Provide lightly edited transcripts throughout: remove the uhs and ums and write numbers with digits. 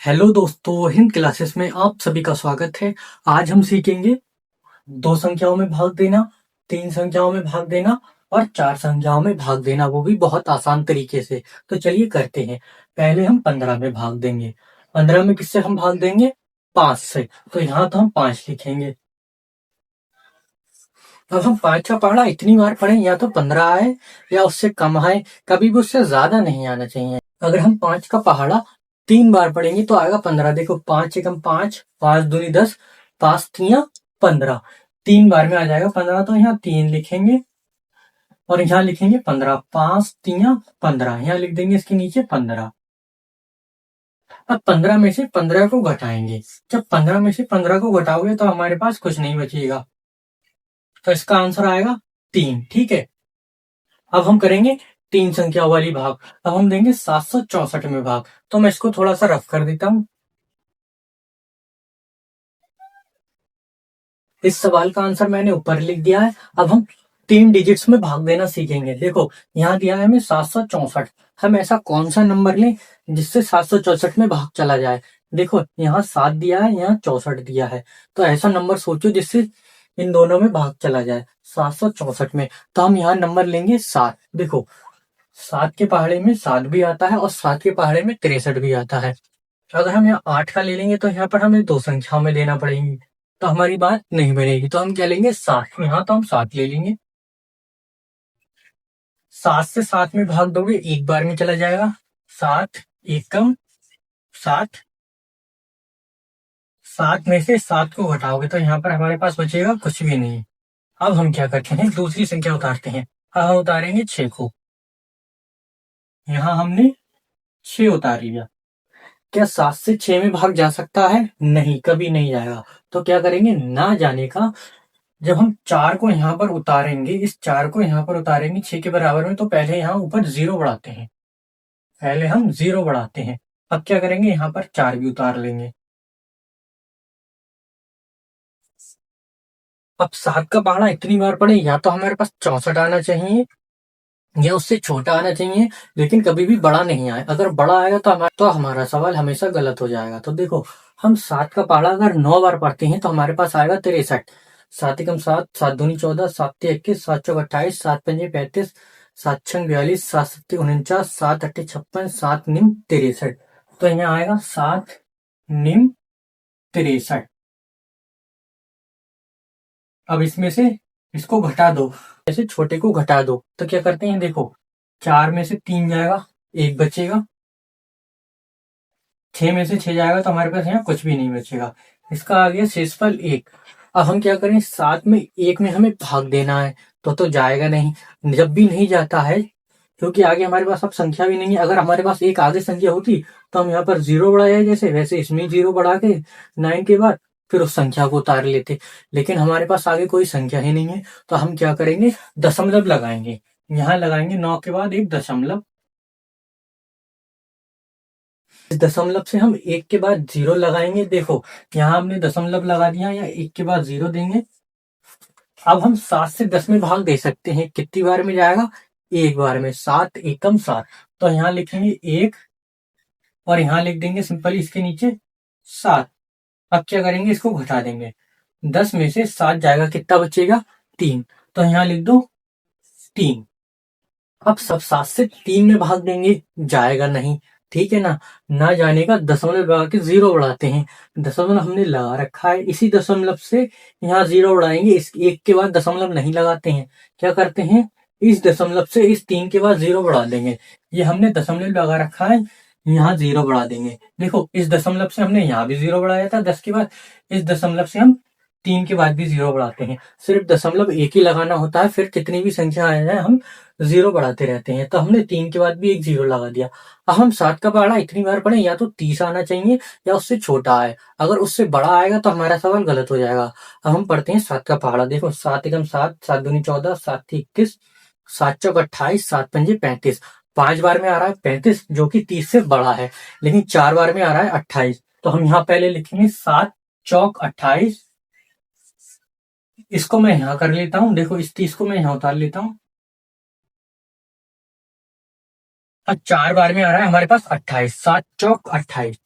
Hello दोस्तों, Hind classes में आप सभी का स्वागत है। आज हम सीखेंगे दो संख्याओं में भाग देना, तीन संख्याओं में भाग देना और चार संख्याओं में भाग देना, वो भी बहुत आसान तरीके से। तो चलिए करते हैं। पहले हम 15 में भाग देंगे। 15 में किससे हम भाग देंगे? 5 से। तो यहाँ तो हम 5 लिखेंगे। अब हम 5 का पहाड़ा इतनी बार पढ़े, या तो 15 आए या उससे कम आए, कभी भी उससे ज्यादा नहीं आना चाहिए। अगर हम 5 का पहाड़ा 3 बार पढ़ेंगे तो आएगा 15। देखो, 5 एकम 5, 5 दूनी 10, 5 तिया 15। 3 बार में आ जाएगा 15, तो यहाँ 3 लिखेंगे और यहाँ लिखेंगे 15। 5 तिया 15, यहाँ लिख देंगे इसके नीचे 15। अब 15 में से 15 को घटाएंगे। जब 15 में से 15 को घटाओगे तो हमारे पास कुछ नहीं बचेगा, तो इसका आंसर आएगा 3। ठीक है। अब हम करेंगे तीन संख्या वाली भाग। अब हम देंगे 764 में भाग। तो मैं इसको थोड़ा सा रफ कर देता हूं। इस सवाल का आंसर मैंने ऊपर लिख दिया है। अब हम तीन डिजिट्स में भाग देना सीखेंगे। देखो, यहाँ दिया है हमें 764। हम ऐसा कौन सा नंबर लें जिससे 764 में भाग चला जाए। देखो, यहाँ 7 दिया है, यहाँ 64 दिया है। तो ऐसा नंबर सोचो जिससे इन दोनों में भाग चला जाए 764 में। तो हम यहाँ नंबर लेंगे 7। देखो, 7 के पहाड़े में 7 भी आता है और 7 के पहाड़े में 63 भी आता है। अगर हम यहाँ 8 का ले लेंगे तो यहाँ पर हमें दो संख्याओं में देना पड़ेगी, तो हमारी बात नहीं बनेगी। तो हम क्या लेंगे? 7। यहाँ तो हम 7 ले लेंगे। 7 से 7 में भाग दोगे एक बार में चला जाएगा। 7 एकम 7। 7 में से 7 को घटाओगे तो यहाँ पर हमारे पास बचेगा कुछ भी नहीं। अब हम क्या करते हैं? दूसरी संख्या उतारते हैं। अब हम उतारेंगे 6 को। यहाँ हमने 6 उतार लिया। क्या 7 से 6 में भाग जा सकता है? नहीं, कभी नहीं जाएगा। तो क्या करेंगे? ना जाने का, जब हम 4 को यहाँ पर उतारेंगे, इस 4 को यहाँ पर उतारेंगे 6 के बराबर में, तो पहले यहाँ ऊपर 0 बढ़ाते हैं। पहले हम 0 बढ़ाते हैं। अब क्या करेंगे? यहाँ पर 4 भी उतार लेंगे। अब 7 का पहाड़ा इतनी बार पढ़े, या तो हमारे पास 64 आना चाहिए या उससे छोटा आना चाहिए, लेकिन कभी भी बड़ा नहीं आए। अगर बड़ा आएगा तो हमारा सवाल हमेशा गलत हो जाएगा। तो देखो, हम 7 का पहाड़ा अगर 9 बार पढ़ते हैं तो हमारे पास आएगा 63। 7 एकम 7, 7 दूनी 14, 7 तिया 21, 7 चौक 28, 7 पंजे 35, 7 छंग 42, 7 सत्ती 49, 7 अट्ठे 56, 7 निम 63। तो यहाँ आएगा 7 निम 63। अब इसमें से इसको घटा दो, ऐसे छोटे को घटा दो। तो क्या करते हैं? देखो, 4 में से 3 जाएगा, एक बचेगा। 6 में से 6 जाएगा तो हमारे पास यहाँ कुछ भी नहीं बचेगा। इसका आ गया शेषफल 1। अब हम क्या करें? 7 में 1 में हमें भाग देना है, तो जाएगा नहीं। जब भी नहीं जाता है, क्योंकि आगे हमारे पास अब संख्या भी नहीं है। अगर हमारे पास एक आगे संख्या होती तो हम यहाँ पर 0 बढ़ाया, जैसे वैसे इसमें 0 बढ़ा के 9 के बाद फिर उस संख्या को उतार लेते। लेकिन हमारे पास आगे कोई संख्या ही नहीं है, तो हम क्या करेंगे? दशमलव लगाएंगे। यहाँ लगाएंगे 9 के बाद एक दशमलव। इस दशमलव से हम 1 के बाद 0 लगाएंगे। देखो, यहाँ हमने दशमलव लगा दिया, या 1 के बाद 0 देंगे। अब हम 7 से 10 में भाग दे सकते हैं। कितनी बार में जाएगा? एक बार में। 7 एकम 7। तो यहाँ लिखेंगे 1 और यहाँ लिख देंगे सिंपली इसके नीचे 7। अब क्या करेंगे? इसको घटा देंगे। 10 में से 7 जाएगा, कितना बचेगा? 3। तो यहाँ लिख दो 3। अब सब 7 से 3 में भाग देंगे, जाएगा नहीं। ठीक है ना? ना जाने का दशमलव लगा के 0 बढ़ाते हैं। दशमलव हमने लगा रखा है, इसी दशमलव से यहाँ 0 बढ़ाएंगे। इस 1 के बाद दशमलव नहीं लगाते हैं। क्या करते हैं? इस दशमलव से इस 3 के बाद 0 बढ़ा देंगे। ये हमने दशमलव लगा रखा है, यहाँ 0 बढ़ा देंगे। देखो, इस दशमलव से हमने यहाँ भी 0 बढ़ाया था 10 के बाद। इस दशमलव से हम 3 के बाद भी 0 बढ़ाते हैं। सिर्फ दशमलव एक ही लगाना होता है, फिर कितनी भी संख्या आ जाए हम 0 बढ़ाते रहते हैं। तो हमने 3 के बाद भी एक 0 लगा दिया। अब हम 7 का पहाड़ा इतनी बार पढ़े, या तो 30 आना चाहिए या उससे छोटा आए। अगर उससे बड़ा आएगा तो हमारा सवाल गलत हो जाएगा। अब हम पढ़ते हैं 7 का पहाड़ा। देखो, 7 एकम 7, 7 दूनी 14, 7 तिया 21, 7 चौक 28, 7 पंजे 35। 5 बार में आ रहा है 35, जो कि 30 से बड़ा है, लेकिन 4 बार में आ रहा है 28। तो हम यहाँ पहले लिखेंगे 7 चौक 28। इसको मैं यहाँ कर लेता हूँ। देखो, इस 30 को मैं यहाँ उतार लेता हूँ। अब 4 बार में आ रहा है हमारे पास 28। 7 चौक 28।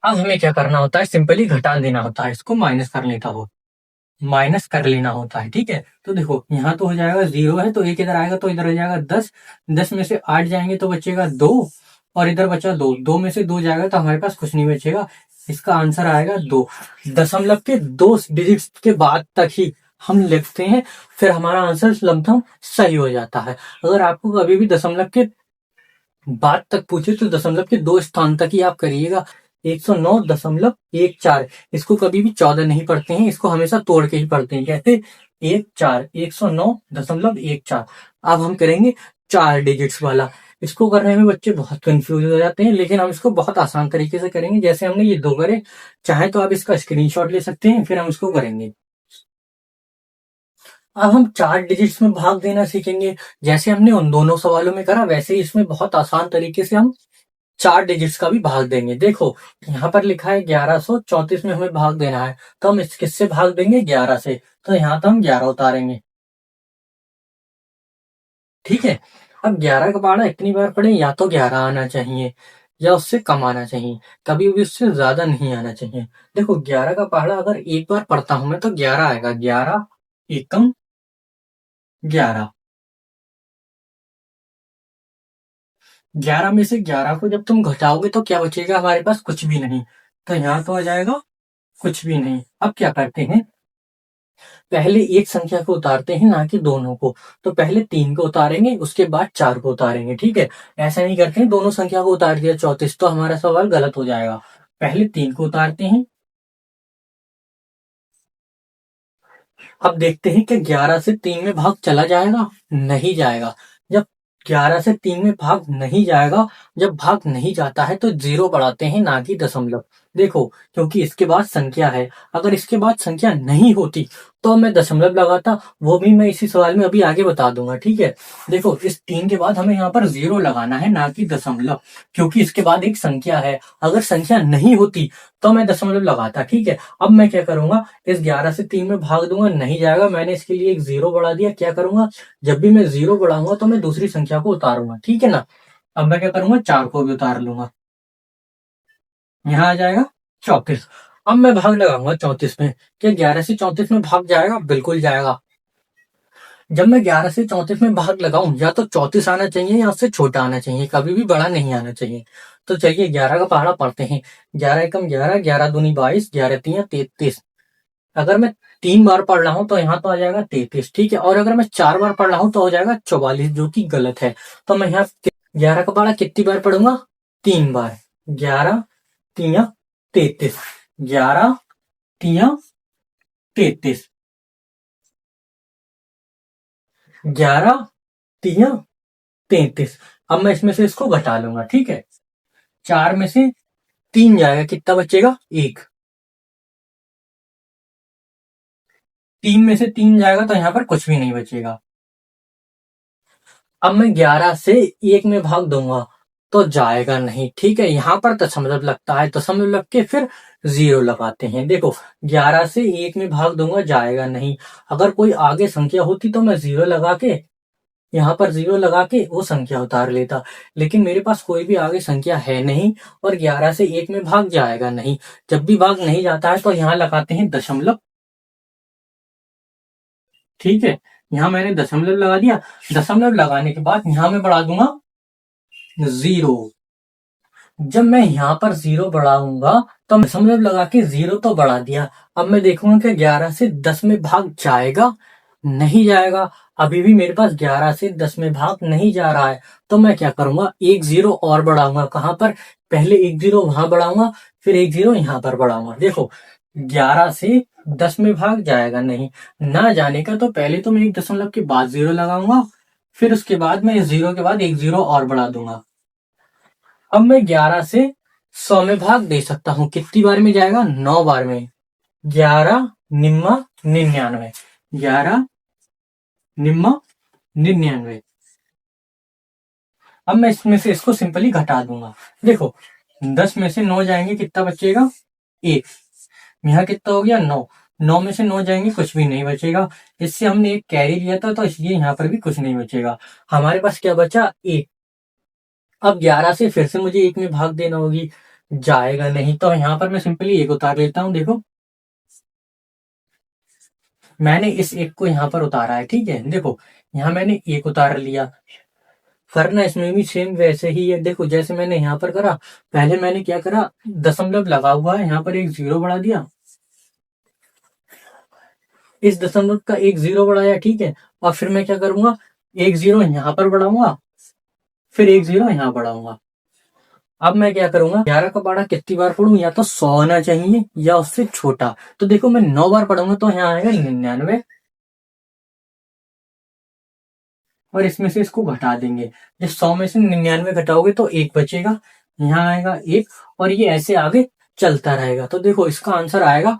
अब हमें क्या करना होता है, सिंपली घटा देना होता है, इसको माइनस कर लेना होता है। ठीक है, तो देखो यहाँ तो हो जाएगा 0 है, तो एक इधर आएगा तो इधर हो जाएगा 10, 10 में से 8 जाएंगे तो बचेगा 2, और इधर बचा 2, 2 में से 2 जाएगा तो हमारे पास कुछ नहीं बचेगा। इसका आंसर आएगा 2। दशमलव के 2 डिजिट्स के बाद तक ही हम लिखते हैं, फिर हमारा आंसर लमसम सही हो जाता है। अगर आपको कभी भी दशमलव के बाद तक पूछे तो दशमलव के 2 स्थान तक ही आप करिएगा। 109.14, इसको कभी भी 14 नहीं पढ़ते हैं, इसको हमेशा तोड़ के ही पढ़ते हैं, कहते 14, 109.14। अब हम करेंगे 4 डिजिट्स वाला। इसको करने में बच्चे बहुत कंफ्यूज हो जाते हैं, लेकिन हम इसको बहुत आसान तरीके से करेंगे, जैसे हमने ये 2 करे। चाहे तो आप इसका स्क्रीनशॉट ले सकते हैं, फिर हम इसको करेंगे। अब हम 4 डिजिट्स में भाग देना सीखेंगे, जैसे हमने उन दोनों सवालों में करा, वैसे ही इसमें बहुत आसान तरीके से हम 4 डिजिट्स का भी भाग देंगे। देखो यहाँ पर लिखा है 1134 में हमें भाग देना है, तो हम इस किससे भाग देंगे, 11 से, तो यहाँ तो हम 11 उतारेंगे। ठीक है, अब 11 का पहाड़ा इतनी बार पढ़े, या तो 11 आना चाहिए या उससे कम आना चाहिए, कभी भी उससे ज्यादा नहीं आना चाहिए। देखो 11 का पहाड़ा अगर एक बार पढ़ता हूं मैं तो 11 आएगा, 11 एकम 11। 11 में से 11 को जब तुम घटाओगे तो क्या बचेगा हमारे पास, कुछ भी नहीं, तो यहाँ तो आ जाएगा कुछ भी नहीं। अब क्या करते हैं, पहले एक संख्या को उतारते हैं, ना कि दोनों को। तो पहले 3 को उतारेंगे, उसके बाद 4 को उतारेंगे। ठीक है, ऐसा नहीं करते हैं दोनों संख्या को उतार दिया 34, तो हमारा सवाल गलत हो जाएगा। पहले 3 को उतारते हैं। अब देखते हैं कि 11 से 3 में भाग चला जाएगा, नहीं जाएगा। जब 11 से 3 में भाग नहीं जाएगा, जब भाग नहीं जाता है तो 0 बढ़ाते हैं, ना कि दशमलव। देखो क्योंकि इसके बाद संख्या है, अगर इसके बाद संख्या नहीं होती तो मैं दशमलव लगाता, वो भी मैं इसी सवाल में अभी आगे बता दूंगा। ठीक है, देखो इस 3 के बाद हमें यहाँ पर 0 लगाना है, ना कि दशमलव, क्योंकि इसके बाद एक संख्या है। अगर संख्या नहीं होती तो मैं दशमलव लगाता। ठीक है, अब मैं क्या करूंगा, इस 11 से 3 में भाग दूंगा, नहीं जाएगा, मैंने इसके लिए एक 0 बढ़ा दिया। क्या करूंगा, जब भी मैं 0 बढ़ाऊंगा तो मैं दूसरी संख्या को उतारूंगा। ठीक है ना, अब मैं क्या करूंगा, 4 को भी उतार लूंगा, यहाँ आ जाएगा 34। अब मैं भाग लगाऊंगा 34 में, क्या 11 से 34 में भाग जाएगा, बिल्कुल जाएगा। जब मैं 11 से 34 में भाग लगाऊं, या तो 34 आना चाहिए या उससे छोटा आना चाहिए, कभी भी बड़ा नहीं आना चाहिए। तो चलिए 11 का पहाड़ा पढ़ते हैं। 11 एकम 11, 11 दूनी 22, 11 तिया 33। अगर मैं 3 बार पढ़ रहा हूं तो यहाँ तो आ जाएगा 33। ठीक है, और अगर मैं 4 बार पढ़ रहा हूं तो हो जाएगा 44, जो कि गलत है। तो मैं यहाँ 11 का पहाड़ा कितनी बार पढ़ूंगा, 3 बार। 11 तिया 33, 11 तिया 33, 11 तिया 33। अब मैं इसमें से इसको घटा लूंगा। ठीक है, 4 में से 3 जाएगा, कितना बचेगा, 1। 3 में से 3 जाएगा तो यहाँ पर कुछ भी नहीं बचेगा। अब मैं 11 से 1 में भाग दूंगा तो जाएगा नहीं। ठीक है, यहाँ पर दशमलव लगता है, दशमलव लग के फिर 0 लगाते हैं। देखो 11 से 1 में भाग दूंगा, जाएगा नहीं। अगर कोई आगे संख्या होती तो मैं 0 लगा के, यहाँ पर 0 लगा के वो संख्या उतार लेता, लेकिन मेरे पास कोई भी आगे संख्या है नहीं, और 11 से 1 में भाग जाएगा नहीं। जब भी भाग नहीं जाता है तो यहाँ लगाते हैं दशमलव। ठीक है, यहाँ मैंने दशमलव लगा दिया। दशमलव लगाने के बाद यहाँ मैं बढ़ा दूंगा 0। जब मैं यहाँ पर 0 बढ़ाऊंगा तो दशमलव लगा के 0 तो बढ़ा दिया। अब मैं देखूंगा कि 11 से 10 में भाग जाएगा, नहीं जाएगा। अभी भी मेरे पास 11 से 10 में भाग नहीं जा रहा है, तो मैं क्या करूंगा, एक 0 और बढ़ाऊंगा। कहां पर, पहले एक 0 वहां बढ़ाऊंगा, फिर एक 0 यहाँ पर बढ़ाऊंगा। देखो 11 से 10 में भाग जाएगा नहीं, ना जाने का तो पहले तो मैं एक दशमलव के बाद 0 लगाऊंगा, फिर उसके बाद मैं इस 0 के बाद एक 0 और बढ़ा दूंगा। अब मैं 11 से 100 में भाग दे सकता हूँ, कितनी बार में जाएगा, 9 बार में। 11 निम्मा 99, 11 निम्मा 99। अब मैं इसमें से इसको सिंपली घटा दूंगा। देखो 10 में से 9 जाएंगे, कितना बचेगा, 1। यहाँ कितना हो गया, 9। 9 में से 9 जाएंगे, कुछ भी नहीं बचेगा। इससे हमने एक कैरी लिया था, तो इसलिए यहाँ पर भी कुछ नहीं बचेगा। हमारे पास क्या बचा, 1। अब 11 से फिर से मुझे 1 में भाग देना होगी, जाएगा नहीं। तो यहाँ पर मैं सिंपली एक उतार लेता हूँ। देखो मैंने इस एक को यहाँ पर उतारा है, ठीक है। देखो यहाँ मैंने एक उतार लिया। करना इसमें भी सेम वैसे ही है। देखो जैसे मैंने यहाँ पर करा, पहले मैंने क्या करा, दशमलव लगा हुआ है, यहाँ पर एक जीरो बढ़ा दिया, इस दशमलव का एक जीरो बढ़ाया, ठीक है। और फिर मैं क्या करूंगा, एक जीरो यहाँ पर बढ़ाऊंगा, फिर एक जीरो यहाँ बढ़ाऊंगा। अब मैं क्या करूंगा, 11 का बाड़ा कितनी बार पढ़ूं, या तो 100 होना चाहिए या उससे छोटा। तो देखो मैं 9 बार पढ़ूंगा तो यहाँ आएगा 99, और इसमें से इसको घटा देंगे। जब 100 में से 99 घटाओगे तो एक बचेगा, यहाँ आएगा एक, और ये ऐसे आगे चलता रहेगा। तो देखो इसका आंसर आएगा,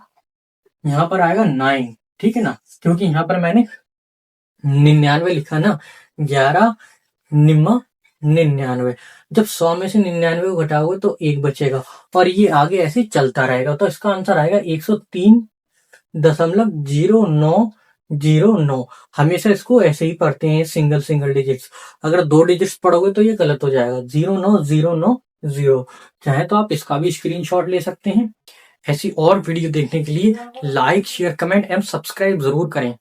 यहाँ पर आएगा 9, ठीक है ना, क्योंकि यहाँ पर मैंने 99 लिखा ना, 11 निम्मा 99। जब 100 में से 99 को घटाओगे तो एक बचेगा, और ये आगे ऐसे चलता रहेगा। तो इसका आंसर आएगा 103.0909। हमेशा इसको ऐसे ही पढ़ते हैं, सिंगल सिंगल डिजिट्स। अगर दो डिजिट्स पढ़ोगे तो ये गलत हो जाएगा, 09090। चाहे तो आप इसका भी स्क्रीनशॉट ले सकते हैं। ऐसी और वीडियो देखने के लिए like share comment and subscribe जरूर करें।